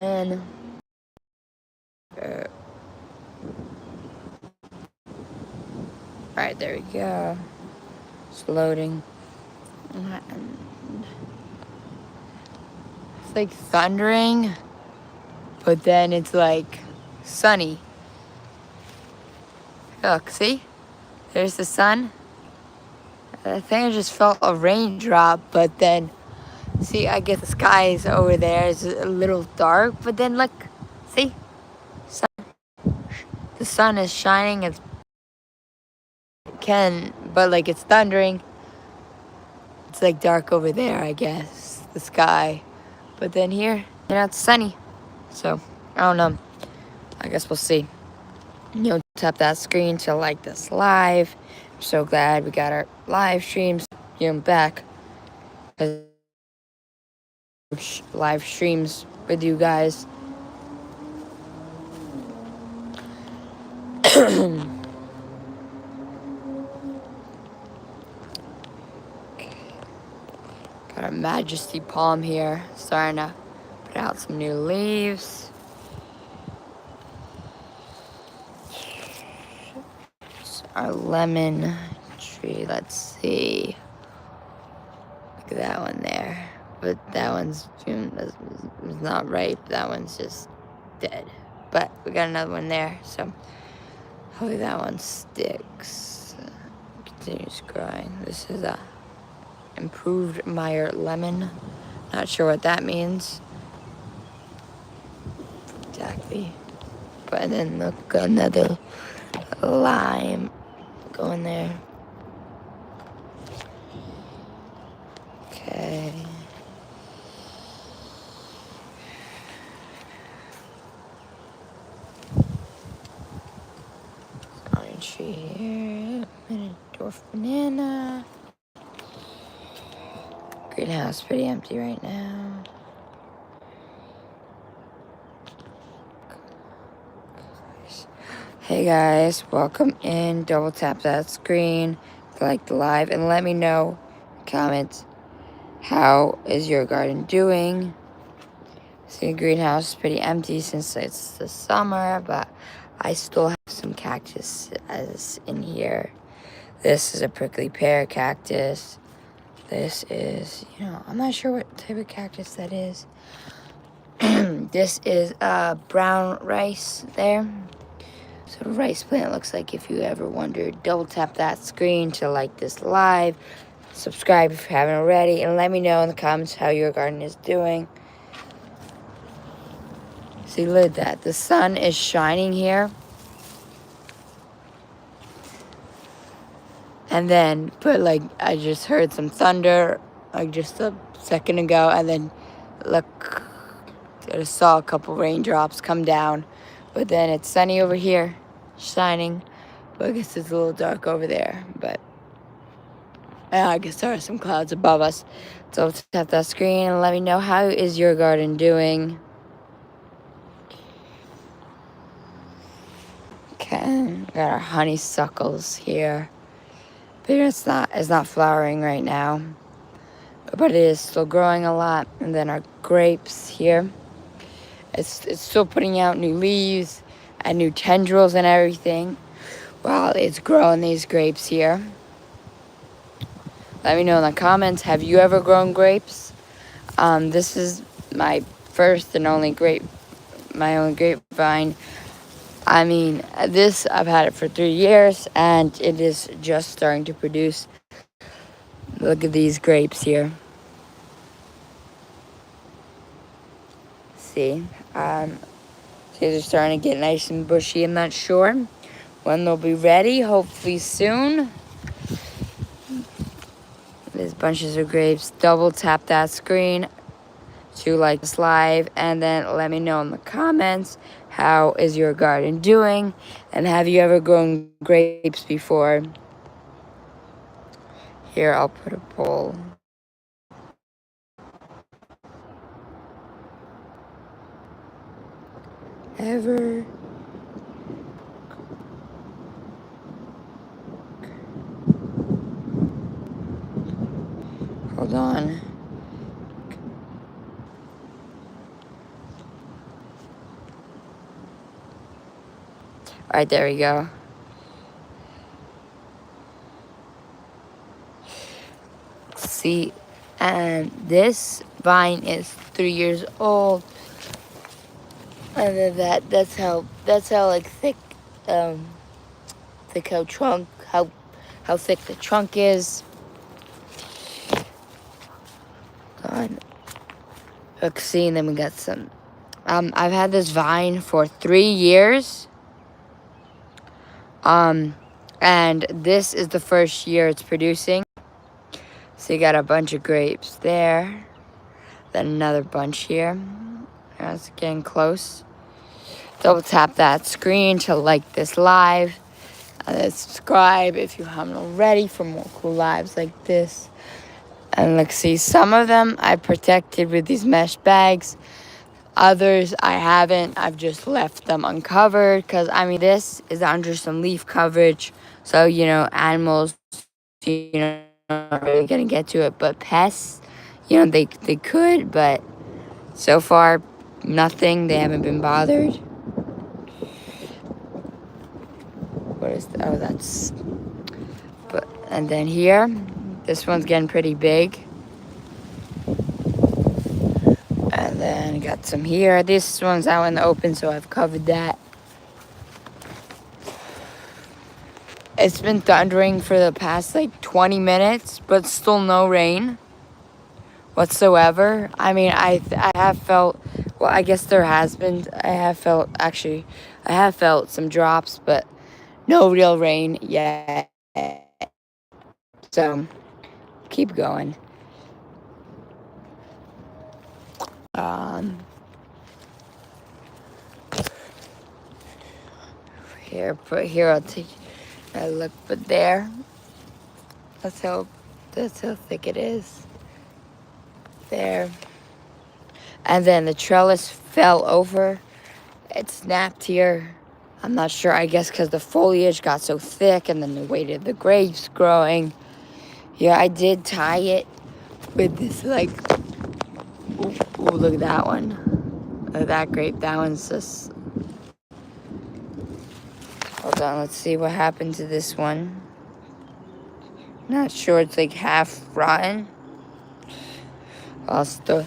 And alright, there we go. It's loading. It's like thundering, but then it's like sunny. Look, see? There's the sun. I think I just felt a raindrop, but then, see, I guess the sky is over there. It's a little dark, but then look, see? The sun is shining. But like it's thundering. It's like dark over there, I guess, the sky. But then here, it's sunny. So, I don't know. I guess we'll see. Tap that screen to like this live. I'm so glad we got our live streams back. Live streams with you guys. Got our Majesty Palm here, starting to put out some new leaves. Our lemon tree, let's see. Look at that one there. But that one's not ripe. That one's just dead. But we got another one there, so hopefully that one sticks. Continues growing. This is a improved Meyer lemon. Not sure what that means exactly. But then look, another lime going there. Okay. Orange tree here. Dwarf banana. Greenhouse pretty empty right now. Hey guys, welcome in. Double tap that screen to like the live and let me know in the comments, how is your garden doing? See, the greenhouse is pretty empty since it's the summer, but I still have some cactus in here. This is a prickly pear cactus. This is, I'm not sure what type of cactus that is. This is brown rice there. So the rice plant looks like, if you ever wondered. Double tap that screen to like this live. Subscribe if you haven't already. And let me know in the comments how your garden is doing. See, look at that. The sun is shining here. And then, I just heard some thunder, like just a second ago. And then, look, I saw a couple raindrops come down. But then it's sunny over here, shining. But I guess it's a little dark over there. But I guess there are some clouds above us. So tap that screen and let me know, how is your garden doing? Okay, we got our honeysuckles here. But it's not flowering right now. But it is still growing a lot. And then our grapes here. It's still putting out new leaves and new tendrils and everything while it's growing these grapes here. Let me know in the comments, have you ever grown grapes? This is my first and only my only grapevine. I mean, I've had it for 3 years and it is just starting to produce. Look at these grapes here. See, these are starting to get nice and bushy. I'm not sure when they'll be ready. Hopefully soon. There's bunches of grapes. Double tap that screen to like this live, and then let me know in the comments, how is your garden doing, and have you ever grown grapes before? Here, I'll put a poll. Ever hold on. Alright, there we go. See, and this vine is 3 years old. And then that's how like thick thick how thick the trunk is. God. Let's see, and then we got some I've had this vine for 3 years. And this is the first year it's producing. So you got a bunch of grapes there. Then another bunch here. It's getting close. Double tap that screen to like this live. And subscribe if you haven't already for more cool lives like this. And let's see, some of them I protected with these mesh bags. Others I haven't. I've just left them uncovered because, I mean, this is under some leaf coverage. So, you know, animals, you know, not really going to get to it. But pests, you know, they could, but so far, nothing. They haven't been bothered. What is that? Oh, that's... But, and then here, this one's getting pretty big. And then got some here. This one's out in the open, so I've covered that. It's been thundering for the past like 20 minutes, but still no rain whatsoever. I mean, I have felt, well, I guess there has been, I have felt some drops, but no real rain yet. So, keep going. Here I'll take a look, but there. That's how thick it is. There. And then the trellis fell over. It snapped here. I'm not sure, I guess because the foliage got so thick and then the weight of the grapes growing. Yeah, I did tie it with this, like, ooh, look at that one. Look at that grape. That one's just... Hold on, let's see what happened to this one. Not sure, it's like half rotten. I'll still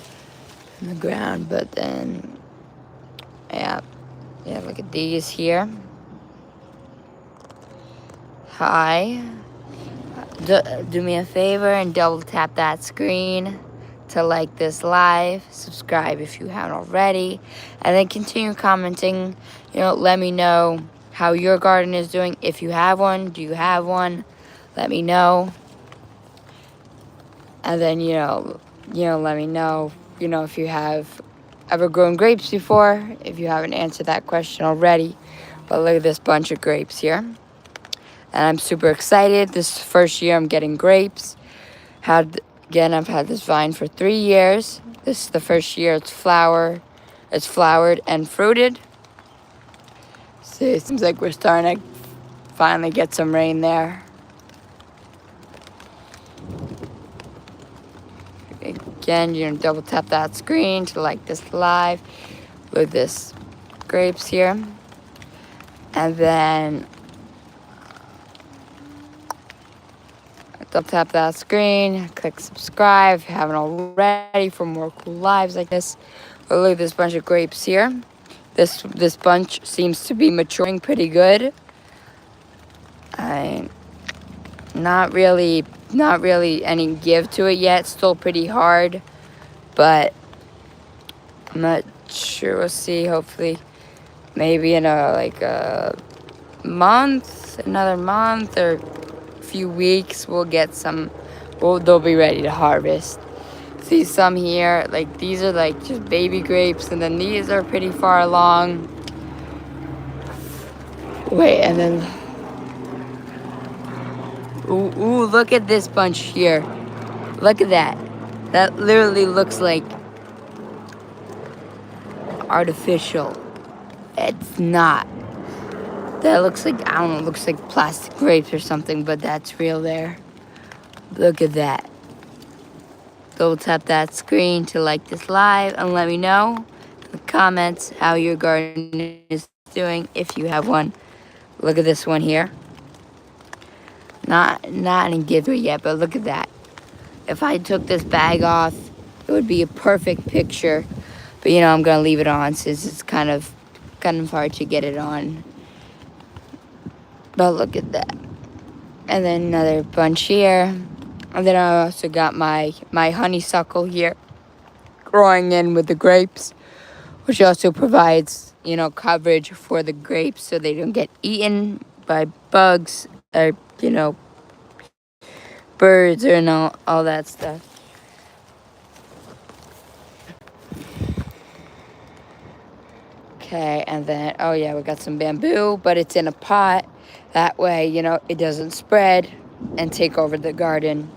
in the ground, but then, yeah, look at these here. Hi. Do me a favor and double tap that screen to like this live. Subscribe if you haven't already. And then continue commenting. You know, let me know how your garden is doing. If you have one, do you have one? Let me know. And then, you know, let me know, you know, if you have ever grown grapes before, if you haven't answered that question already. But look at this bunch of grapes here. And I'm super excited. This first year I'm getting grapes. Again, I've had this vine for 3 years. This is the first year it's flowered and fruited. See, it seems like we're starting to finally get some rain there. Again, you're gonna double tap that screen to like this live with this grapes here. And then double tap that screen, click subscribe if you haven't already for more cool lives like this. But look at this bunch of grapes here. This bunch seems to be maturing pretty good. Not really any give to it yet. Still pretty hard, but I'm not sure. We'll see. Hopefully, maybe in another month or a few weeks, we'll get some. They'll be ready to harvest. See some here, like these are like just baby grapes, and then these are pretty far along. Wait, and then. Ooh, look at this bunch here. Look at that. That literally looks like artificial. It's not. That looks like, I don't know, it looks like plastic grapes or something, but that's real there. Look at that. Double tap that screen to like this live and let me know in the comments how your garden is doing if you have one. Look at this one here. Not in giveaway yet, but look at that. If I took this bag off, it would be a perfect picture. But I'm gonna leave it on since it's kind of hard to get it on. But look at that. And then another bunch here. And then I also got my honeysuckle here growing in with the grapes, which also provides, coverage for the grapes so they don't get eaten by bugs or, birds or all that stuff. Okay, and then, oh yeah, we got some bamboo, but it's in a pot. That way, it doesn't spread and take over the garden.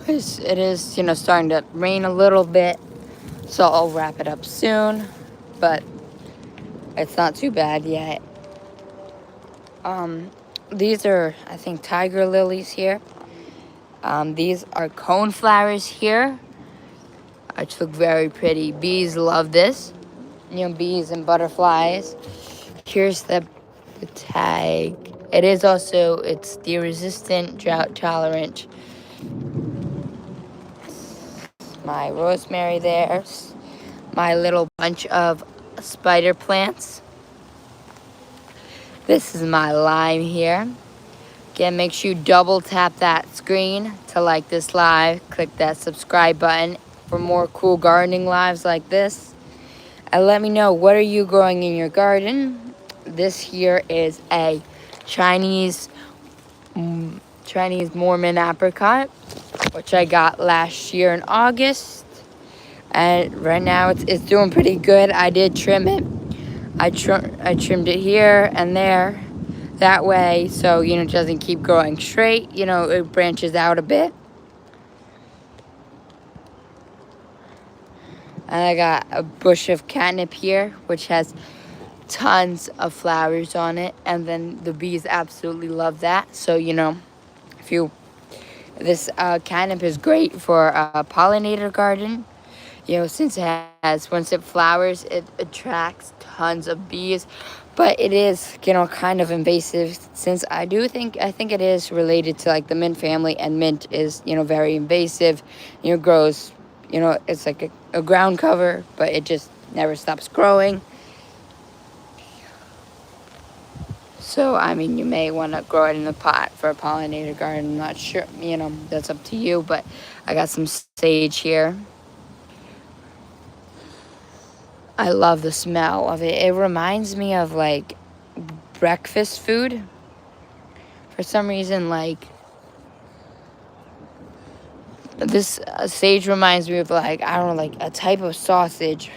It is, starting to rain a little bit, so I'll wrap it up soon, but it's not too bad yet. These are, I think, tiger lilies here. These are coneflowers here, which look very pretty. Bees love this. Bees and butterflies. Here's the tag. It is also, it's deer resistant, drought tolerant. My rosemary there. My little bunch of spider plants. This is my lime here. Again, make sure you double tap that screen to like this live. Click that subscribe button for more cool gardening lives like this. And let me know, what are you growing in your garden? This here is a Chinese Mormon apricot, which I got last year in August. And right now it's doing pretty good. I did trim it. I trimmed it here and there. That way, so, it doesn't keep growing straight. It branches out a bit. And I got a bush of catnip here, which has tons of flowers on it. And then the bees absolutely love that. So, this catnip is great for a pollinator garden. Since once it flowers, it attracts tons of bees. But it is, kind of invasive, since I think it is related to like the mint family, and mint is, very invasive. Grows, it's like a ground cover, but it just never stops growing. So, you may want to grow it in a pot for a pollinator garden. I'm not sure, that's up to you, but I got some sage here. I love the smell of it. It reminds me of, like, breakfast food. For some reason, like, this sage reminds me of, like, I don't know, like, a type of sausage.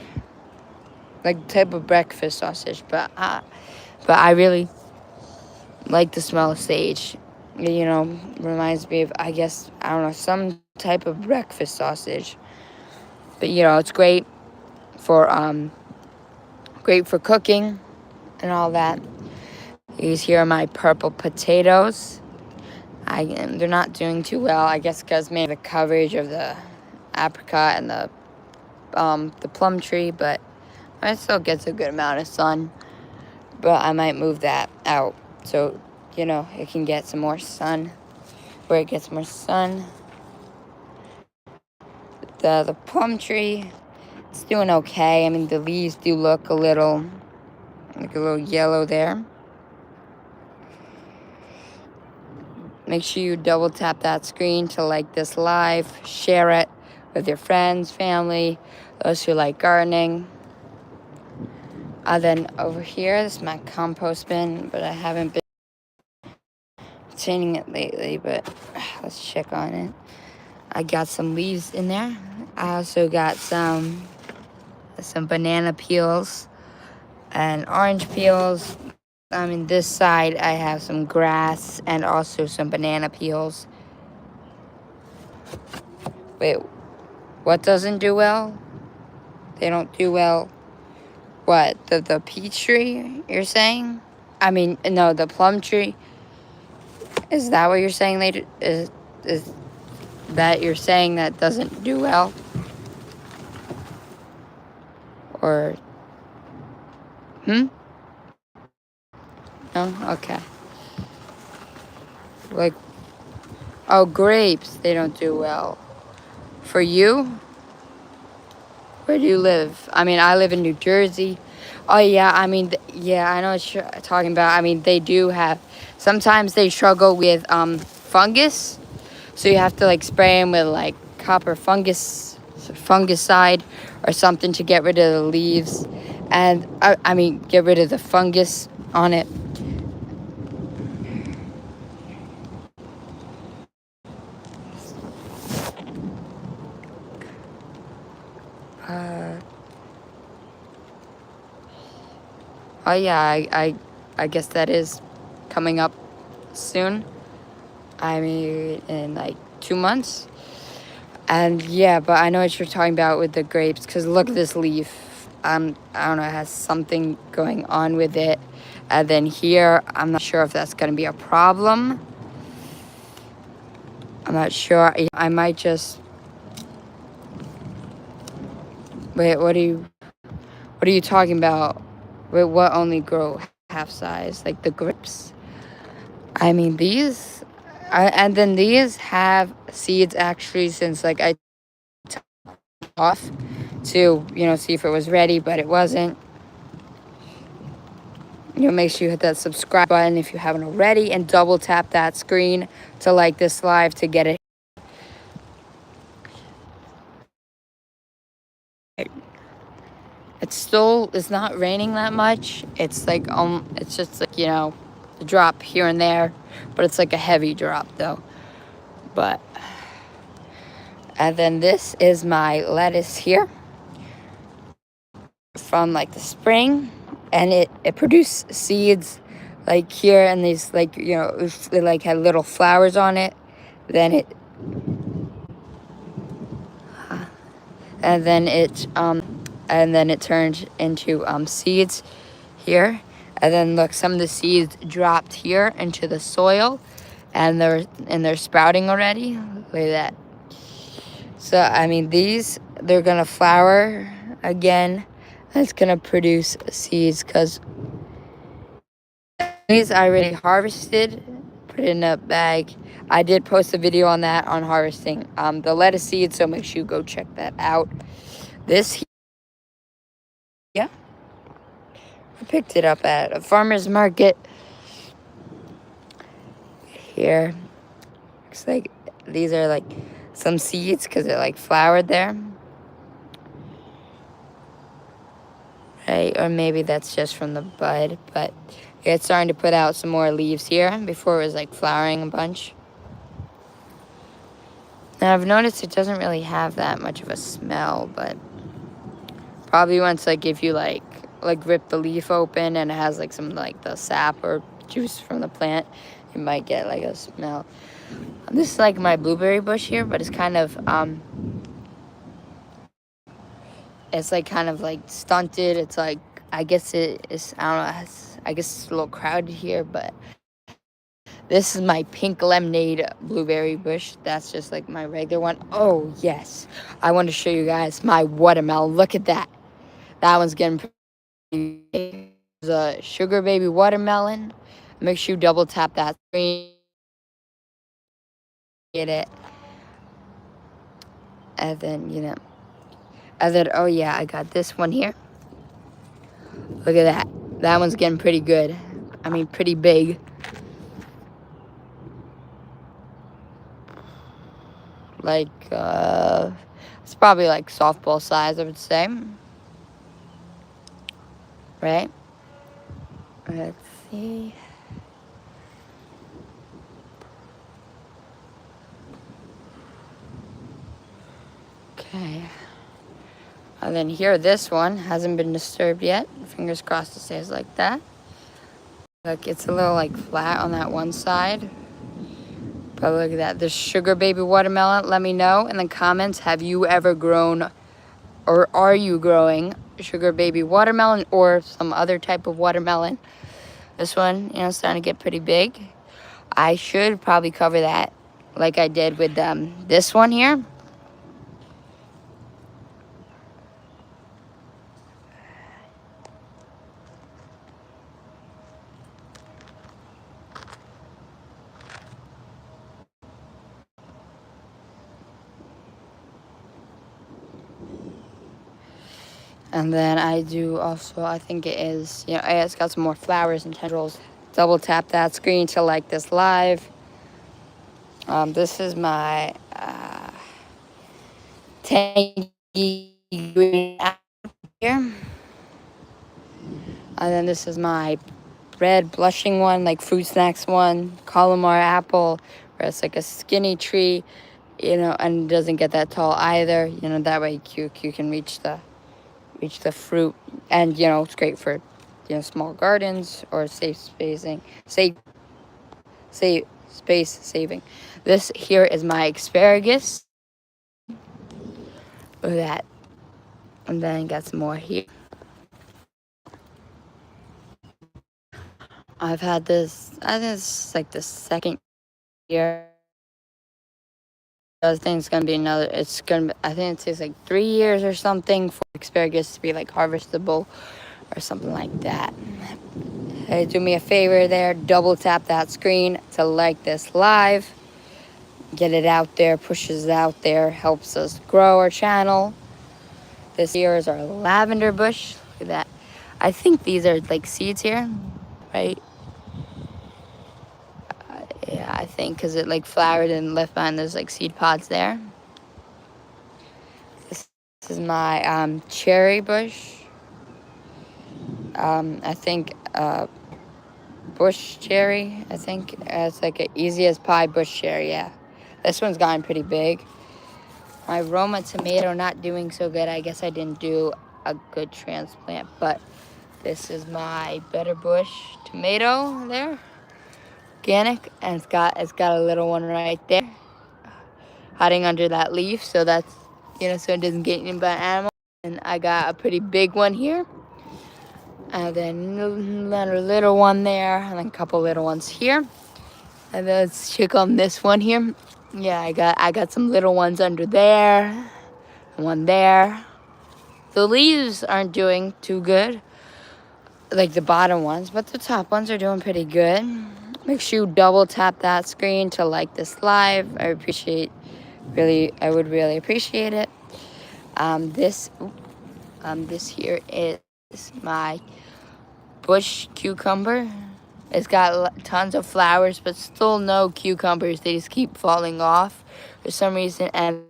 Like, type of breakfast sausage. But I really like the smell of sage. Reminds me of, I guess, I don't know, some type of breakfast sausage. But, it's great for cooking and all that. These here are my purple potatoes. They're not doing too well, I guess, because maybe the coverage of the apricot and the plum tree, but it still gets a good amount of sun. But I might move that out so it can get some more sun. Where it gets more sun. The plum tree, it's doing okay. The leaves do look a little yellow there. Make sure you double tap that screen to like this live. Share it with your friends, family, those who like gardening. Then over here, this is my compost bin, but I haven't been maintaining it lately, but let's check on it. I got some leaves in there. I also got some banana peels and orange peels. This side I have some grass and also some banana peels. Wait, what doesn't do well? They don't do well. What, the peach tree, you're saying? No, the plum tree. Is that what you're saying? Is that you're saying that doesn't do well? Or No? Okay. Like, oh, grapes, they don't do well. For you? Where do you live? I mean, I live in New Jersey. Oh, yeah, I mean, yeah, I know what you're talking about. I mean, they do have, sometimes they struggle with fungus. So you have to, like, spray them with, like, copper fungicide or something to get rid of the leaves. And, I mean, get rid of the fungus on it. Oh yeah, I guess that is coming up soon. I mean, in like 2 months. And yeah, but I know what you're talking about with the grapes, because look at this leaf. I don't know, it has something going on with it. And then here, I'm not sure if that's going to be a problem. I'm not sure. I might just... Wait, what are you talking about? Wait, what only grow half size? Like the grapes? I mean, these... and then these have seeds actually, since like I took off to, see if it was ready, but it wasn't. Make sure you hit that subscribe button if you haven't already, and double tap that screen to like this live to get it. It's not raining that much. It's like, it's just like, a drop here and there, but it's like a heavy drop though. But, and then this is my lettuce here from like the spring, and it produced seeds like here, and these like, it like had little flowers on it. Then it turned into seeds here. And then look, some of the seeds dropped here into the soil, and they're sprouting already. Look at that. So I mean, they're gonna flower again. It's gonna produce seeds, because these I already harvested, put it in a bag. I did post a video on that, on harvesting the lettuce seeds, so make sure you go check that out. This, yeah, I picked it up at a farmer's market here. Looks like these are like some seeds, because they're like flowered there. Right, or maybe that's just from the bud, but it's starting to put out some more leaves here. Before it was like flowering a bunch. And I've noticed it doesn't really have that much of a smell, but probably once like if you like rip the leaf open and it has like some like the sap or juice from the plant, you might get like a smell. This is like my blueberry bush here, but it's kind of it's like kind of like stunted. It's like, I guess it is, I don't know, I guess it's a little crowded here, but this is my pink lemonade blueberry bush. That's just like my regular one. Oh yes, I want to show you guys my watermelon. Look at that. That one's getting pretty big. It's a sugar baby watermelon. Make sure you double tap that screen. Get it. And then, oh yeah, I got this one here. Look at that. That one's getting pretty good. I mean, pretty big. Like, it's probably like softball size, I would say. Right? Let's see. Okay. And then here, this one hasn't been disturbed yet. Fingers crossed it stays like that. Look, it's a little like flat on that one side. But look at that. This sugar baby watermelon. Let me know in the comments. Have you ever grown, or are you growing sugar baby watermelon or some other type of watermelon? This one, starting to get pretty big. I should probably cover that like I did with this one here. And then I do also, I think it is, it's got some more flowers and tendrils. Double tap that screen to like this live. This is my tangy green apple here. And then this is my red blushing one, like fruit snacks one, calamar apple, where it's like a skinny tree, and it doesn't get that tall either. That way you can reach the fruit, and it's great for small gardens or safe space saving. This here is my asparagus. Look at that. And then got some more here. I've had this, I think it's like the second year. I think it's gonna be I think it takes like 3 years or something for asparagus to be like harvestable or something like that. Hey, do me a favor there, double tap that screen to like this live. Get it out there, pushes it out there, helps us grow our channel. This here is our lavender bush. Look at that. I think these are like seeds here, right? Yeah, I think because it like flowered and left behind those like seed pods there. This is my cherry bush. I think bush cherry. I think it's like an easy as pie bush cherry. Yeah, this one's gotten pretty big. My Roma tomato not doing so good. I guess I didn't do a good transplant, but this is my better bush tomato there, organic, and it's got a little one right there, hiding under that leaf, so that's so it doesn't get eaten by an animal. And I got a pretty big one here, and then another little one there, and then a couple little ones here, and then let's check on this one here. Yeah, I got some little ones under there, one there. The leaves aren't doing too good, like the bottom ones, but the top ones are doing pretty good. Make sure you double tap that screen to like this live. I would really appreciate it. This here is my bush cucumber. It's got tons of flowers, but still no cucumbers. They just keep falling off for some reason, and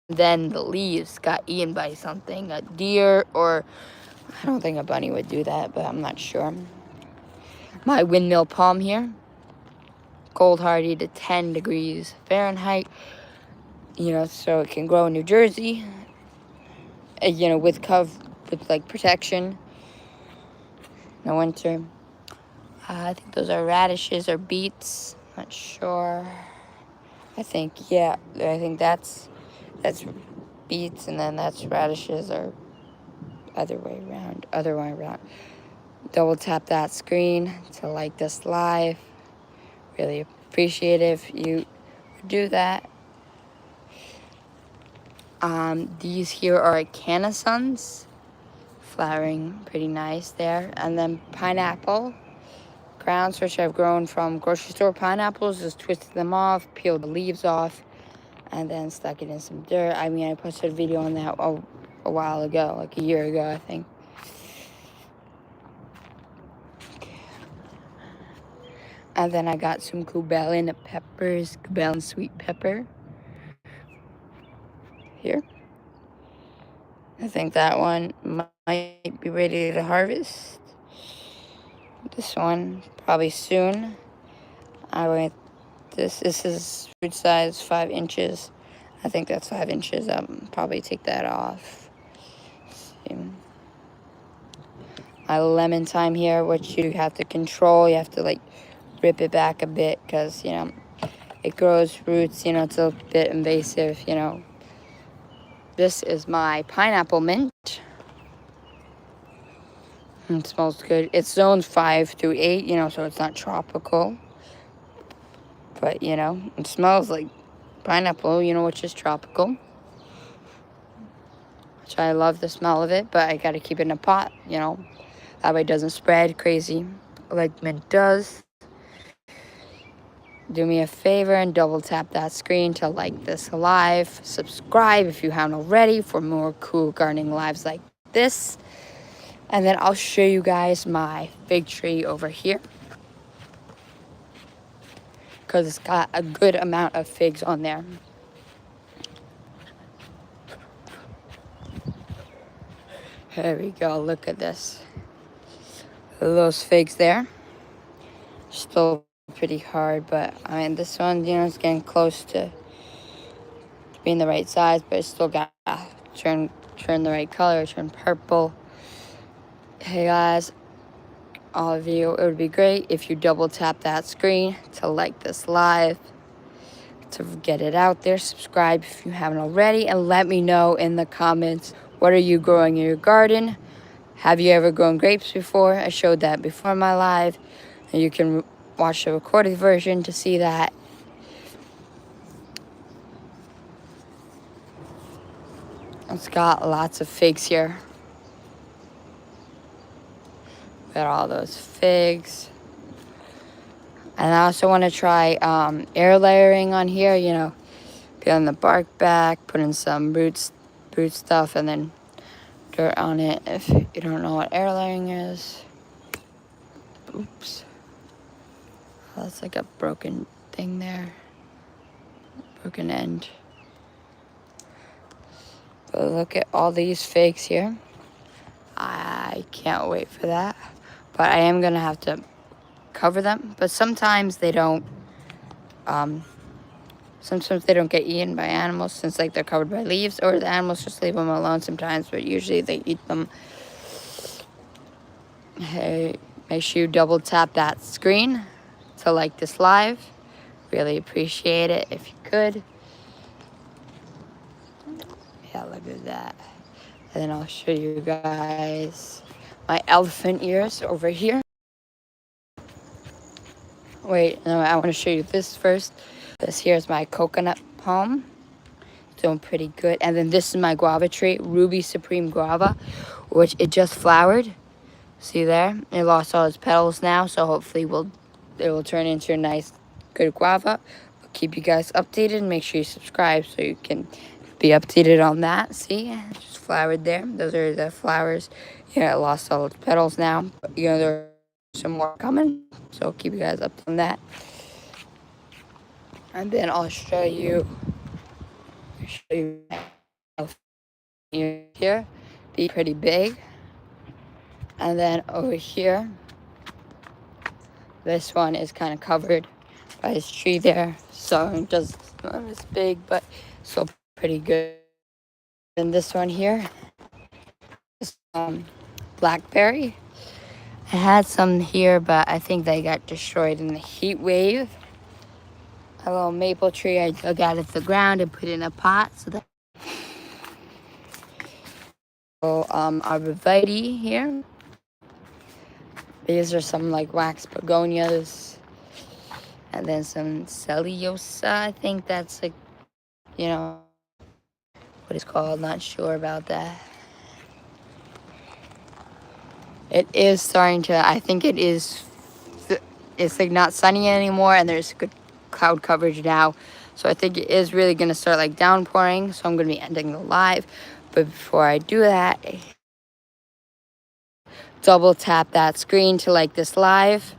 then the leaves got eaten by something, a deer, or I don't think a bunny would do that, but I'm not sure. My windmill palm here, cold hardy to 10 degrees Fahrenheit, so it can grow in New Jersey, with like protection in the winter. I think those are radishes or beets, not sure. I think that's beets, and then that's radishes, or other way around. Double tap that screen to like this live. Really appreciate it if you do that. These here are canisons, flowering pretty nice there. And then pineapple grounds, which I've grown from grocery store pineapples. Just twisted them off, peeled the leaves off, and then stuck it in some dirt. I posted a video on that a while ago, like a year ago, I think. And then I got some Cuban peppers, Cuban sweet pepper. Here. I think that one might be ready to harvest. This one probably soon. This is fruit size 5 inches. I think that's 5 inches. I'll probably take that off. My lemon thyme here, which you have to control. You have to like rip it back a bit because it grows roots. It's a bit invasive. This is my pineapple mint. It smells good. It's zones 5 through 8, so it's not tropical. But, it smells like pineapple, which is tropical. Which I love the smell of it, but I gotta keep it in a pot, That way it doesn't spread crazy like mint does. Do me a favor and double tap that screen to like this live. Subscribe if you haven't already for more cool gardening lives like this. And then I'll show you guys my fig tree over here, because it's got a good amount of figs on there. There we go, look at this. Those figs there. Still pretty hard, but I mean, this one, you know, it's getting close to being the right size, but it's still got to turn the right color, turn purple. Hey guys, all of you, it would be great if you double tap that screen to like this live, to get it out there. Subscribe if you haven't already, and let me know in the comments, what are you growing in your garden? Have you ever grown grapes before? I showed that before my live, and you can watch the recorded version to see that. It's got lots of figs here. Got all those figs. And I also want to try air layering on here, you know, peeling the bark back, putting some root stuff, and then dirt on it. If you don't know what air layering is. Oops. Oh, that's like a broken thing there. Broken end. But look at all these figs here. I can't wait for that. But I am going to have to cover them. But sometimes they don't, sometimes they don't get eaten by animals, since like they're covered by leaves, or the animals just leave them alone sometimes, but usually they eat them. Hey, make sure you double tap that screen to like this live. Really appreciate it if you could. Yeah, look at that. And then I'll show you guys my elephant ears over here. Wait, no, I want to show you this first. This here is my coconut palm. Doing pretty good. And then this is my guava tree, Ruby Supreme Guava, which it just flowered. See there? It lost all its petals now, so hopefully it will turn into a nice, good guava. I'll keep you guys updated. Make sure you subscribe so you can be updated on that. See? It just flowered there. Those are the flowers. Yeah, it lost all its petals now. But, you know, there are some more coming, so I'll keep you guys up on that. And then I'll show you here. Be pretty big. And then over here, this one is kind of covered by this tree there, so it doesn't not as big, but still pretty good. And this one here is blackberry. I had some here, but I think they got destroyed in the heat wave. A little maple tree I dug out of the ground and put in a pot, so that arborvitae here. These are some like wax begonias, and then some cellulose. I think that's like, you know, what it's called. Not sure about that. It is starting to, I think it is, it's like not sunny anymore, and there's good cloud coverage now. So I think it is really going to start like downpouring. So I'm going to be ending the live. But before I do that, double tap that screen to like this live.